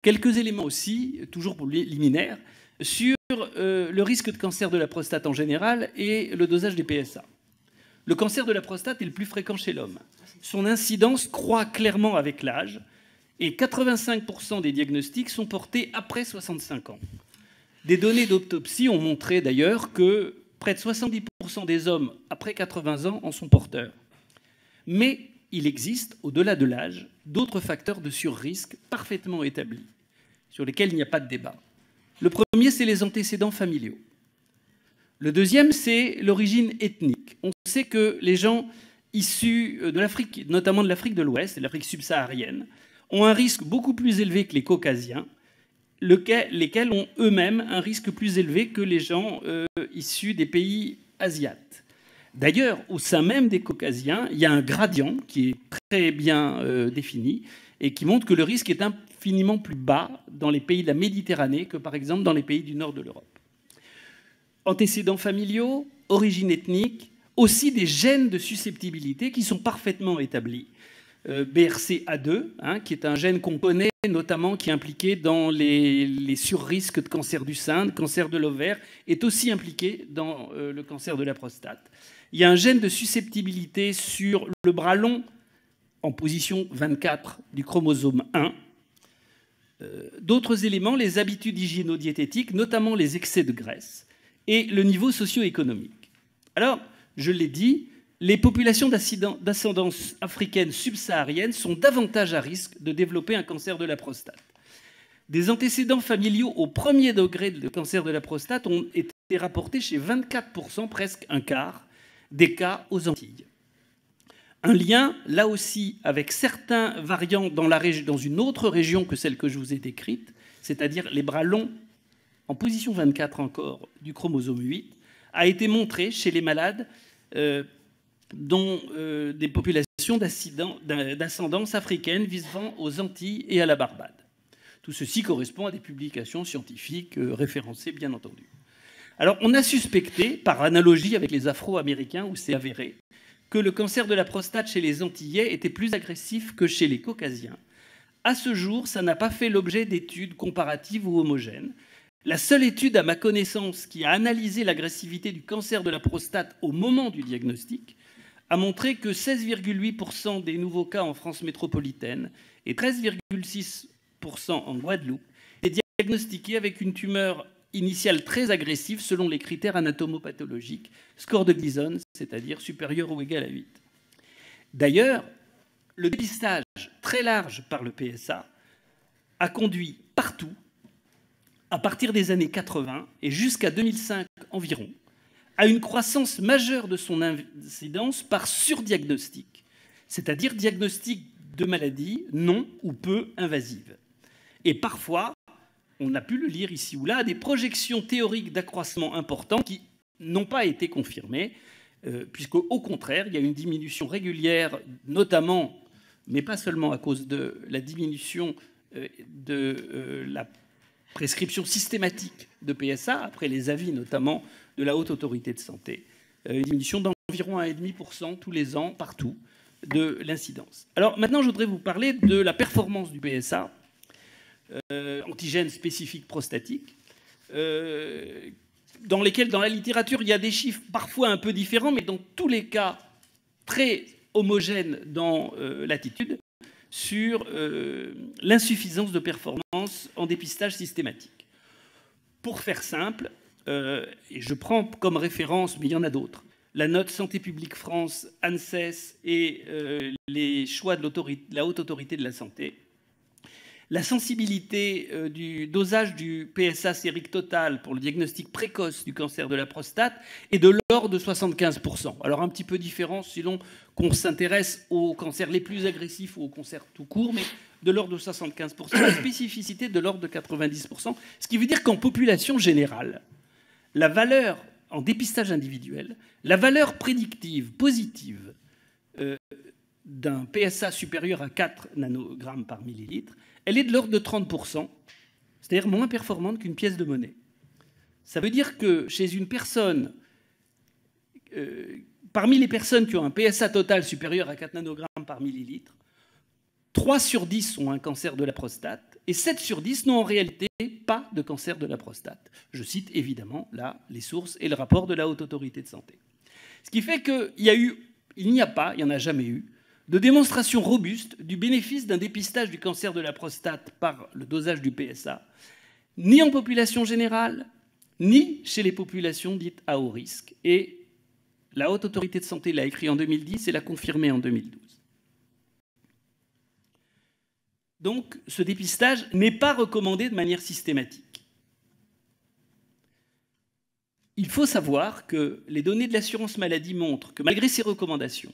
Quelques éléments aussi, toujours pour liminaire, sur le risque de cancer de la prostate en général et le dosage des PSA. Le cancer de la prostate est le plus fréquent chez l'homme. Son incidence croît clairement avec l'âge et 85% des diagnostics sont portés après 65 ans. Des données d'autopsie ont montré d'ailleurs que près de 70% des hommes après 80 ans en sont porteurs. Mais il existe, au-delà de l'âge, d'autres facteurs de surrisque parfaitement établis, sur lesquels il n'y a pas de débat. Le premier, c'est les antécédents familiaux. Le deuxième, c'est l'origine ethnique. On sait que les gens issus de l'Afrique, notamment de l'Afrique de l'Ouest et de l'Afrique subsaharienne, ont un risque beaucoup plus élevé que les Caucasiens, lesquels ont eux-mêmes un risque plus élevé que les gens issus des pays asiates. D'ailleurs, au sein même des Caucasiens, il y a un gradient qui est très bien défini et qui montre que le risque est infiniment plus bas dans les pays de la Méditerranée que, par exemple, dans les pays du nord de l'Europe. Antécédents familiaux, origine ethnique, aussi des gènes de susceptibilité qui sont parfaitement établis. BRCA2, qui est un gène qu'on connaît, notamment qui est impliqué dans les surrisques de cancer du sein, de cancer de l'ovaire, est aussi impliqué dans le cancer de la prostate. Il y a un gène de susceptibilité sur le bras long, en position 24 du chromosome 1. D'autres éléments, les habitudes hygiéno-diététiques, notamment les excès de graisse, et le niveau socio-économique. Alors, je l'ai dit, les populations d'ascendance africaine subsaharienne sont davantage à risque de développer un cancer de la prostate. Des antécédents familiaux au premier degré de cancer de la prostate ont été rapportés chez 24%, presque un quart, des cas aux Antilles. Un lien, là aussi, avec certains variants dans une autre région que celle que je vous ai décrite, c'est-à-dire les bras longs, en position 24 encore, du chromosome 8, a été montré chez les malades dont des populations d'ascendance africaine vivant aux Antilles et à la Barbade. Tout ceci correspond à des publications scientifiques référencées, bien entendu. Alors, on a suspecté, par analogie avec les Afro-Américains, où c'est avéré, que le cancer de la prostate chez les Antillais était plus agressif que chez les Caucasiens. À ce jour, ça n'a pas fait l'objet d'études comparatives ou homogènes. La seule étude, à ma connaissance, qui a analysé l'agressivité du cancer de la prostate au moment du diagnostic a montré que 16,8% des nouveaux cas en France métropolitaine et 13,6% en Guadeloupe étaient diagnostiqués avec une tumeur initiale très agressive selon les critères anatomopathologiques, score de Gleason, c'est-à-dire supérieur ou égal à 8. D'ailleurs, le dépistage très large par le PSA a conduit partout, à partir des années 80 et jusqu'à 2005 environ, à une croissance majeure de son incidence par surdiagnostic, c'est-à-dire diagnostic de maladies non ou peu invasives. Et parfois, on a pu le lire ici ou là, des projections théoriques d'accroissement important qui n'ont pas été confirmées, puisqu'au contraire, il y a une diminution régulière, notamment, mais pas seulement à cause de la diminution de la prescription systématique de PSA, après les avis notamment de la Haute Autorité de Santé, une diminution d'environ 1,5% tous les ans, partout, de l'incidence. Alors maintenant, je voudrais vous parler de la performance du PSA, antigène spécifique prostatique, dans lesquels, dans la littérature, il y a des chiffres parfois un peu différents, mais dans tous les cas très homogènes dans l'attitude, sur l'insuffisance de performance en dépistage systématique. Pour faire simple, et je prends comme référence, mais il y en a d'autres, la note Santé publique France, ANSES et les choix de la Haute Autorité de la Santé, la sensibilité du dosage du PSA sérique total pour le diagnostic précoce du cancer de la prostate est de l'ordre de 75%. Alors un petit peu différent selon qu'on s'intéresse aux cancers les plus agressifs ou aux cancers tout court, mais de l'ordre de 75%, la spécificité de l'ordre de 90%, ce qui veut dire qu'en population générale, la valeur en dépistage individuel, la valeur prédictive positive d'un PSA supérieur à 4 nanogrammes par millilitre, elle est de l'ordre de 30%, c'est-à-dire moins performante qu'une pièce de monnaie. Ça veut dire que chez une personne, parmi les personnes qui ont un PSA total supérieur à 4 nanogrammes par millilitre, 3 sur 10 ont un cancer de la prostate et 7 sur 10 n'ont en réalité pas de cancer de la prostate. Je cite évidemment là les sources et le rapport de la Haute Autorité de Santé. Ce qui fait qu'il n'y en a jamais eu, de démonstration robuste du bénéfice d'un dépistage du cancer de la prostate par le dosage du PSA, ni en population générale, ni chez les populations dites à haut risque. Et la Haute Autorité de Santé l'a écrit en 2010 et l'a confirmé en 2012. Donc, ce dépistage n'est pas recommandé de manière systématique. Il faut savoir que les données de l'assurance maladie montrent que malgré ces recommandations,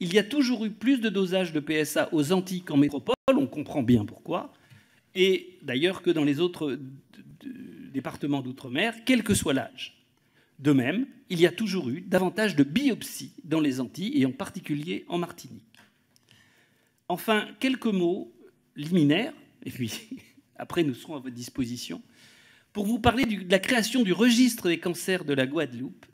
il y a toujours eu plus de dosage de PSA aux Antilles qu'en métropole, on comprend bien pourquoi, et d'ailleurs que dans les autres départements d'outre-mer, quel que soit l'âge. De même, il y a toujours eu davantage de biopsies dans les Antilles, et en particulier en Martinique. Enfin, quelques mots liminaires, et puis après nous serons à votre disposition, pour vous parler de la création du registre des cancers de la Guadeloupe